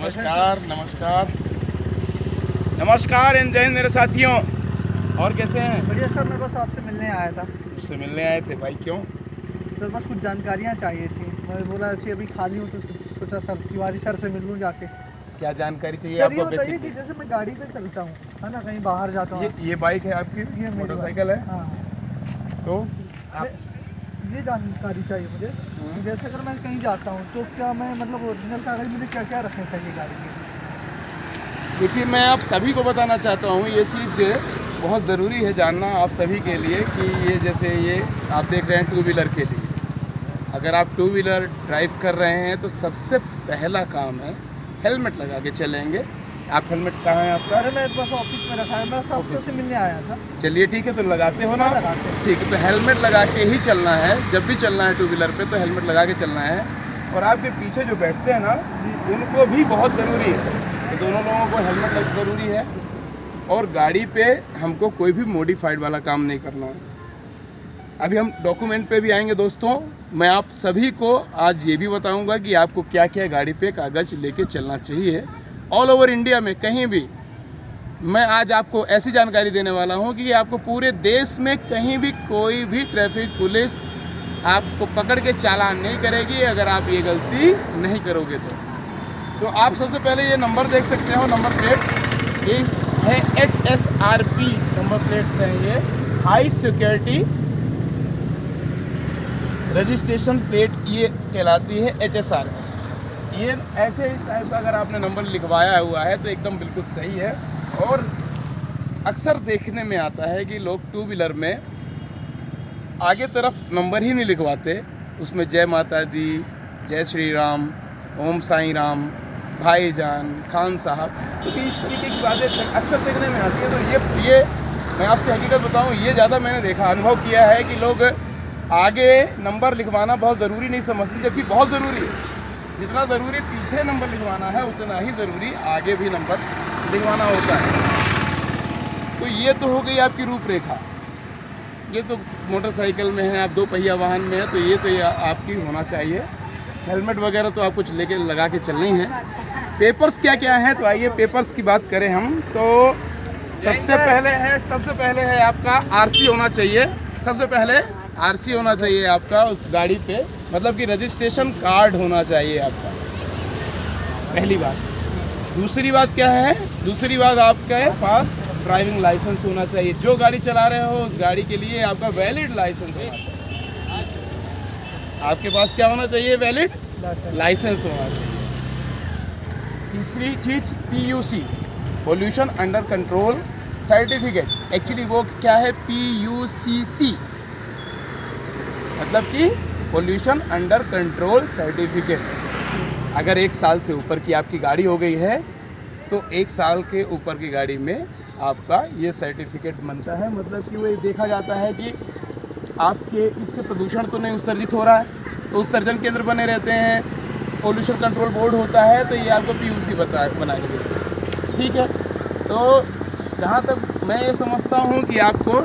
नमस्कार नमस्कार नमस्कार एंड जय हिंद मेरे साथियों। और कैसे हैं? बढ़िया सर, मैं बस आपसे मिलने आया था। उससे मिलने आए थे भाई? क्यों सर बस कुछ जानकारियाँ चाहिए थी। मैं बोला ऐसे अभी खाली हूँ तो सोचा सर तिवारी सर से मिल लूँ जाके। क्या जानकारी चाहिए सर आपको? ये बताइए बेसिक कि जैसे मैं गाड़ी पे चलता हूँ, है ना, कहीं बाहर जाता हूँ। ये बाइक है आपकी? ये मोटरसाइकिल है? हाँ। तो ये जानकारी चाहिए मुझे कि जैसे अगर मैं कहीं जाता हूँ तो क्या मैं मतलब ओरिजिनल कागज मुझे क्या क्या रखने चाहिए गाड़ी के? देखिए, मैं आप सभी को बताना चाहता हूँ, ये चीज़ बहुत ज़रूरी है जानना आप सभी के लिए कि ये जैसे ये आप देख रहे हैं टू व्हीलर के लिए, अगर आप टू व्हीलर ड्राइव कर रहे हैं तो सबसे पहला काम है हेलमेट लगा के चलेंगे। आप हेलमेट कहाँ है आपका? अरे मैं बस ऑफिस में रखा है, मैं सबसे से मिलने आया था। चलिए ठीक है, तो लगाते हो ना? लगाते हैं। ठीक है, तो हेलमेट लगा के ही चलना है। जब भी चलना है टू व्हीलर पे तो हेलमेट लगा के चलना है। और आपके पीछे जो बैठते हैं ना, उनको भी बहुत ज़रूरी है कि दोनों लोगों को हेलमेट ज़रूरी है। और गाड़ी पे हमको कोई भी मॉडिफाइड वाला काम नहीं करना है। अभी हम डॉक्यूमेंट पे भी आएंगे दोस्तों। मैं आप सभी को आज ये भी बताऊंगा कि आपको क्या क्या गाड़ी पे कागज़ लेके चलना चाहिए ऑल ओवर इंडिया में कहीं भी। मैं आज आपको ऐसी जानकारी देने वाला हूं कि आपको पूरे देश में कहीं भी कोई भी ट्रैफिक पुलिस आपको पकड़ के चालान नहीं करेगी अगर आप ये गलती नहीं करोगे तो आप सबसे पहले ये नंबर देख सकते हो, नंबर प्लेट ये है HSRP नंबर प्लेट्स हैं। ये हाई सिक्योरिटी रजिस्ट्रेशन प्लेट ये कहलाती है HSRP। ये ऐसे इस टाइप का अगर आपने नंबर लिखवाया हुआ है तो एकदम बिल्कुल सही है। और अक्सर देखने में आता है कि लोग टू व्हीलर में आगे तरफ नंबर ही नहीं लिखवाते, उसमें जय माता दी, जय श्री राम, ओम साईं राम, भाईजान, खान साहब, क्योंकि इस तरीके की बातें अक्सर देखने में आती है। तो ये मैं आपसे हकीकत बताऊं, ये ज़्यादा मैंने देखा, अनुभव किया है कि लोग आगे नंबर लिखवाना बहुत ज़रूरी नहीं समझते, जबकि बहुत ज़रूरी है। जितना ज़रूरी पीछे नंबर लिखवाना है उतना ही ज़रूरी आगे भी नंबर लिखवाना होता है। तो ये तो हो गई आपकी रूपरेखा। ये तो मोटरसाइकिल में है, आप दो पहिया वाहन में है तो ये आपकी होना चाहिए। हेलमेट वगैरह तो आपको लेके लगा के चलना ही है। पेपर्स क्या क्या हैं, तो आइए पेपर्स की बात करें हम तो सबसे पहले है आपका RC होना चाहिए। सबसे पहले RC होना चाहिए आपका उस गाड़ी पे, मतलब कि रजिस्ट्रेशन कार्ड होना चाहिए आपका, पहली बात। दूसरी बात क्या है? दूसरी बात आपके पास ड्राइविंग लाइसेंस होना चाहिए। जो गाड़ी चला रहे हो उस गाड़ी के लिए आपका वैलिड लाइसेंस होना चाहिए। आपके पास क्या होना चाहिए? वैलिड लाइसेंस होना चाहिए। तीसरी चीज़ PUC pollution under control certificate. Actually वो क्या है? PUCC मतलब कि पोल्यूशन अंडर कंट्रोल सर्टिफिकेट। अगर 1 साल से ऊपर की आपकी गाड़ी हो गई है तो 1 साल के ऊपर की गाड़ी में आपका ये सर्टिफिकेट बनता है। मतलब कि वो देखा जाता है कि आपके इससे प्रदूषण तो नहीं उत्सर्जित हो रहा है, तो उत्सर्जन केंद्र बने रहते हैं, पोल्यूशन कंट्रोल बोर्ड होता है, तो ये आपको PUC बना के देता है। ठीक है, तो जहाँ तक मैं ये समझता हूँ कि आपको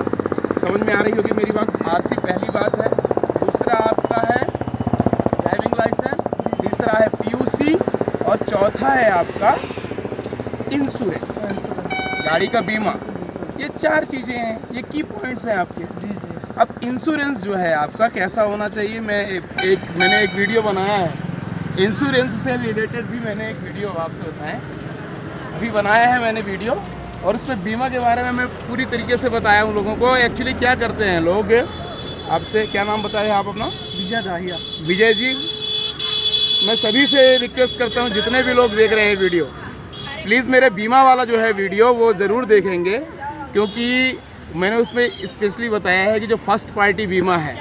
समझ में आ रही होगी मेरी बात। RC पहली बात है, दूसरा आपका है ड्राइविंग लाइसेंस, तीसरा है PUC और चौथा है आपका इंश्योरेंस, गाड़ी का बीमा। ये 4 चीज़ें हैं, ये की पॉइंट्स हैं आपके। अब इंश्योरेंस जो है आपका कैसा होना चाहिए, मैंने एक वीडियो बनाया है इंश्योरेंस से रिलेटेड भी। मैंने एक वीडियो आपसे बताया, अभी बनाया है मैंने वीडियो, और उसमें बीमा के बारे में मैं पूरी तरीके से बताया हूँ लोगों को। एक्चुअली क्या करते हैं लोग, आपसे क्या नाम बताए आप अपना? विजय दाहिया। विजय जी, मैं सभी से रिक्वेस्ट करता हूँ, जितने भी लोग देख रहे हैं वीडियो, प्लीज़ मेरे बीमा वाला जो है वीडियो वो ज़रूर देखेंगे, क्योंकि मैंने उसमें स्पेशली बताया है कि जो फर्स्ट पार्टी बीमा है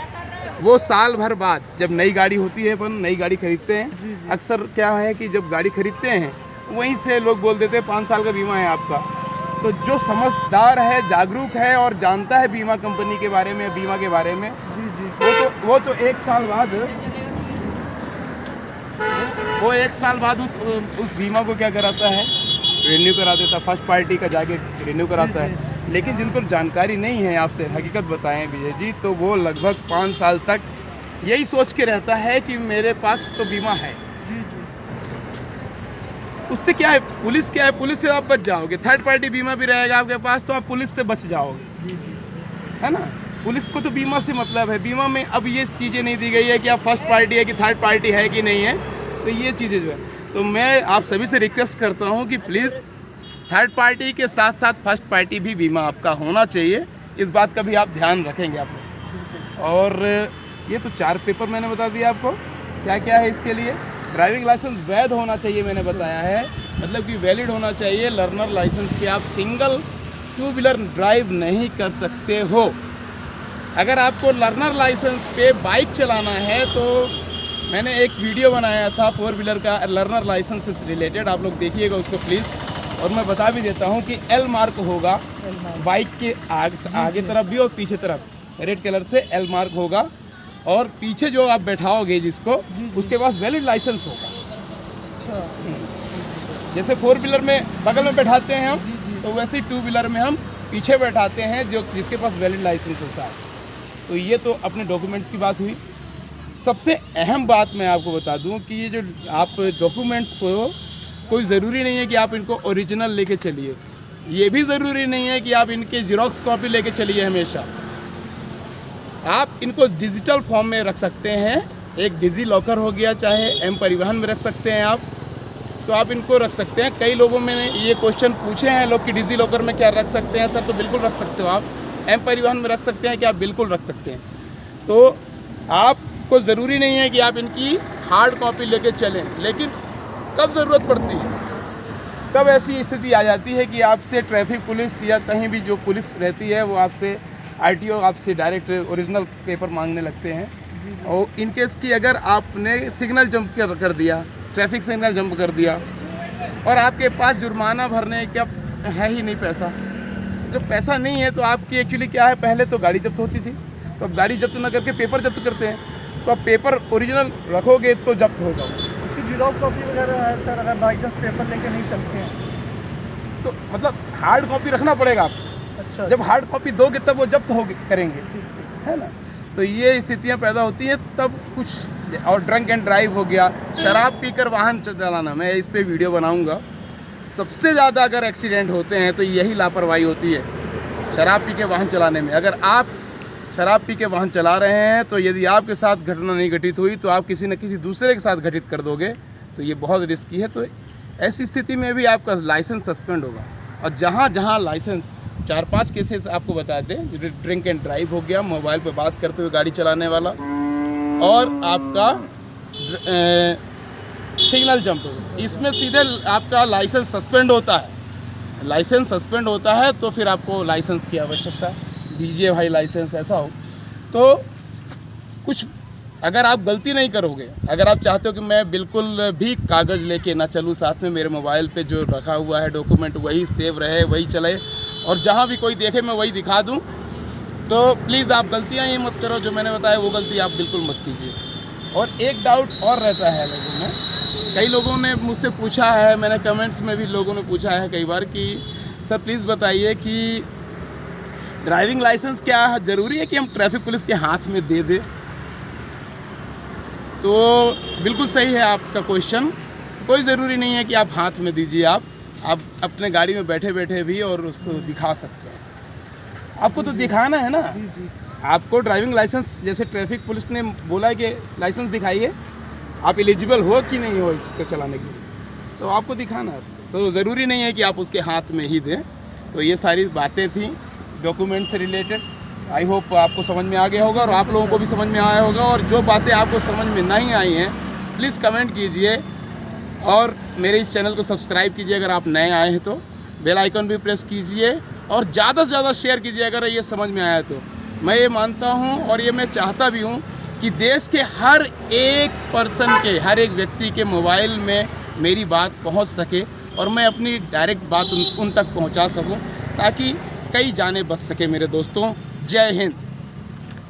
वो साल भर बाद, जब नई गाड़ी होती है, अपन नई गाड़ी खरीदते हैं, अक्सर क्या है कि जब गाड़ी खरीदते हैं वहीं से लोग बोल देते हैं 5 साल का बीमा है आपका। तो जो समझदार है, जागरूक है और जानता है बीमा कंपनी के बारे में, बीमा के बारे में, वो तो 1 साल बाद उस बीमा को क्या कराता है? रिन्यू करा देता, फर्स्ट पार्टी का जाके रिन्यू कराता है। लेकिन जिनको जानकारी नहीं है, आपसे हकीकत बताएं विजय जी, तो वो लगभग 5 साल तक यही सोच के रहता है कि मेरे पास तो बीमा है। उससे क्या है, पुलिस से आप बच जाओगे। थर्ड पार्टी बीमा भी रहेगा आपके पास तो आप पुलिस से बच जाओगे, है ना। पुलिस को तो बीमा से मतलब है। बीमा में अब ये चीज़ें नहीं दी गई है कि आप फर्स्ट पार्टी है कि थर्ड पार्टी है कि नहीं है, तो ये चीज़ें जो है, तो मैं आप सभी से रिक्वेस्ट करता हूँ कि प्लीज़ थर्ड पार्टी के साथ साथ फर्स्ट पार्टी भी बीमा आपका होना चाहिए। इस बात का भी आप ध्यान रखेंगे आप लोग। और ये तो 4 पेपर मैंने बता दिया आपको क्या क्या है इसके लिए। ड्राइविंग लाइसेंस वैध होना चाहिए, मैंने बताया है, मतलब कि वैलिड होना चाहिए। लर्नर लाइसेंस के आप सिंगल 2 व्हीलर ड्राइव नहीं कर सकते हो। अगर आपको लर्नर लाइसेंस पे बाइक चलाना है तो मैंने एक वीडियो बनाया था 4 व्हीलर का लर्नर लाइसेंस से रिलेटेड, आप लोग देखिएगा उसको प्लीज़। और मैं बता भी देता हूँ कि L मार्क होगा बाइक के आगे तरफ भी और पीछे तरफ रेड कलर से L मार्क होगा। और पीछे जो आप बैठाओगे जिसको, उसके पास वैलिड लाइसेंस होगा। जैसे 4 व्हीलर में बगल में बैठाते हैं हम, तो वैसे ही 2 व्हीलर में हम पीछे बैठाते हैं जो जिसके पास वैलिड लाइसेंस होता है। तो ये तो अपने डॉक्यूमेंट्स की बात हुई। सबसे अहम बात मैं आपको बता दूं कि ये जो आप डॉक्यूमेंट्स को, कोई ज़रूरी नहीं है कि आप इनको ओरिजिनल लेके चलिए, ये भी ज़रूरी नहीं है कि आप इनके ज़ेरॉक्स कॉपी लेके चलिए। हमेशा आप इनको डिजिटल फॉर्म में रख सकते हैं। एक डिजी लॉकर हो गया, चाहे एम परिवहन में रख सकते हैं आप, तो आप इनको रख सकते हैं। कई लोगों में ये क्वेश्चन पूछे हैं लोग कि डिजी लॉकर में क्या रख सकते हैं सर, तो बिल्कुल रख सकते हो आप। एम परिवहन में रख सकते हैं, क्या आप बिल्कुल रख सकते हैं। तो आपको ज़रूरी नहीं है कि आप इनकी हार्ड कॉपी लेके चलें, लेकिन कब ज़रूरत पड़ती है, कब ऐसी स्थिति आ जाती है कि आपसे ट्रैफिक पुलिस या कहीं भी जो पुलिस रहती है वो आपसे आरटीओ आपसे डायरेक्ट ओरिजिनल पेपर मांगने लगते हैं। और इन केस की अगर आपने सिग्नल जंप कर दिया, ट्रैफिक सिग्नल जंप कर दिया और आपके पास जुर्माना भरने का है ही नहीं पैसा, तो जब पैसा नहीं है तो आपकी एक्चुअली क्या है, पहले तो गाड़ी जब्त होती थी, तो अब गाड़ी जब्त ना करके पेपर जब्त करते हैं। तो अब पेपर ओरिजिनल रखोगे तो जब्त होगा। उसकी जीरोक्स कॉपी वगैरह है सर, अगर बाई चांस पेपर लेके नहीं चलते हैं तो मतलब हार्ड कॉपी रखना पड़ेगा आपको। अच्छा, जब हार्ड कॉपी दोगे तब वो जब्त हो करेंगे, है ना। तो ये स्थितियां पैदा होती हैं तब कुछ। और ड्रंक एंड ड्राइव हो गया, शराब पीकर वाहन चलाना, मैं इस पे वीडियो बनाऊंगा। सबसे ज़्यादा अगर एक्सीडेंट होते हैं तो यही लापरवाही होती है, शराब पी के वाहन चलाने में। अगर आप शराब पी के वाहन चला रहे हैं तो यदि आपके साथ घटना नहीं घटित हुई तो आप किसी न किसी दूसरे के साथ घटित कर दोगे, तो ये बहुत रिस्की है। तो ऐसी स्थिति में भी आपका लाइसेंस सस्पेंड होगा। और जहाँ जहाँ लाइसेंस, 4-5 केसेस आपको बता दें, ड्रिंक एंड ड्राइव हो गया, मोबाइल पे बात करते हुए गाड़ी चलाने वाला, और आपका सिग्नल जंप, इसमें सीधे आपका लाइसेंस सस्पेंड होता है। लाइसेंस सस्पेंड होता है तो फिर आपको लाइसेंस की आवश्यकता दीजिए भाई, लाइसेंस ऐसा हो। तो कुछ अगर आप गलती नहीं करोगे, अगर आप चाहते हो कि मैं बिल्कुल भी कागज़ लेके ना चलूँ, साथ में मेरे मोबाइल पे जो रखा हुआ है डॉक्यूमेंट वही सेव रहे, वही चले, और जहाँ भी कोई देखे मैं वही दिखा दूँ, तो प्लीज़ आप गलतियाँ ये मत करो। जो मैंने बताया वो गलती आप बिल्कुल मत कीजिए। और एक डाउट और रहता है लोगों में, कई लोगों ने मुझसे पूछा है, मैंने कमेंट्स में भी लोगों ने पूछा है कई बार कि सर प्लीज़ बताइए कि ड्राइविंग लाइसेंस क्या ज़रूरी है कि हम ट्रैफिक पुलिस के हाथ में दे दें। तो बिल्कुल सही है आपका क्वेश्चन, कोई ज़रूरी नहीं है कि आप हाथ में दीजिए। आप अपने गाड़ी में बैठे बैठे भी और उसको दिखा सकते हैं। आपको तो दिखाना है ना, आपको ड्राइविंग लाइसेंस, जैसे ट्रैफिक पुलिस ने बोला है कि लाइसेंस दिखाइए, आप एलिजिबल हो कि नहीं हो इसको चलाने के लिए, तो आपको दिखाना है। तो ज़रूरी नहीं है कि आप उसके हाथ में ही दें। तो ये सारी बातें थी डॉक्यूमेंट से रिलेटेड। आई होप आपको समझ में आ गया होगा और आप लोगों को भी समझ में आया होगा। और जो बातें आपको समझ में नहीं आई हैं प्लीज़ कमेंट कीजिए और मेरे इस चैनल को सब्सक्राइब कीजिए अगर आप नए आए हैं तो। बेल आइकन भी प्रेस कीजिए और ज़्यादा से ज़्यादा शेयर कीजिए अगर ये समझ में आया तो। मैं ये मानता हूँ और ये मैं चाहता भी हूँ कि देश के हर एक पर्सन के, हर एक व्यक्ति के मोबाइल में मेरी बात पहुँच सके और मैं अपनी डायरेक्ट बात उन तक पहुँचा सकूँ, ताकि कई जानें बच सके मेरे दोस्तों। जय हिंद।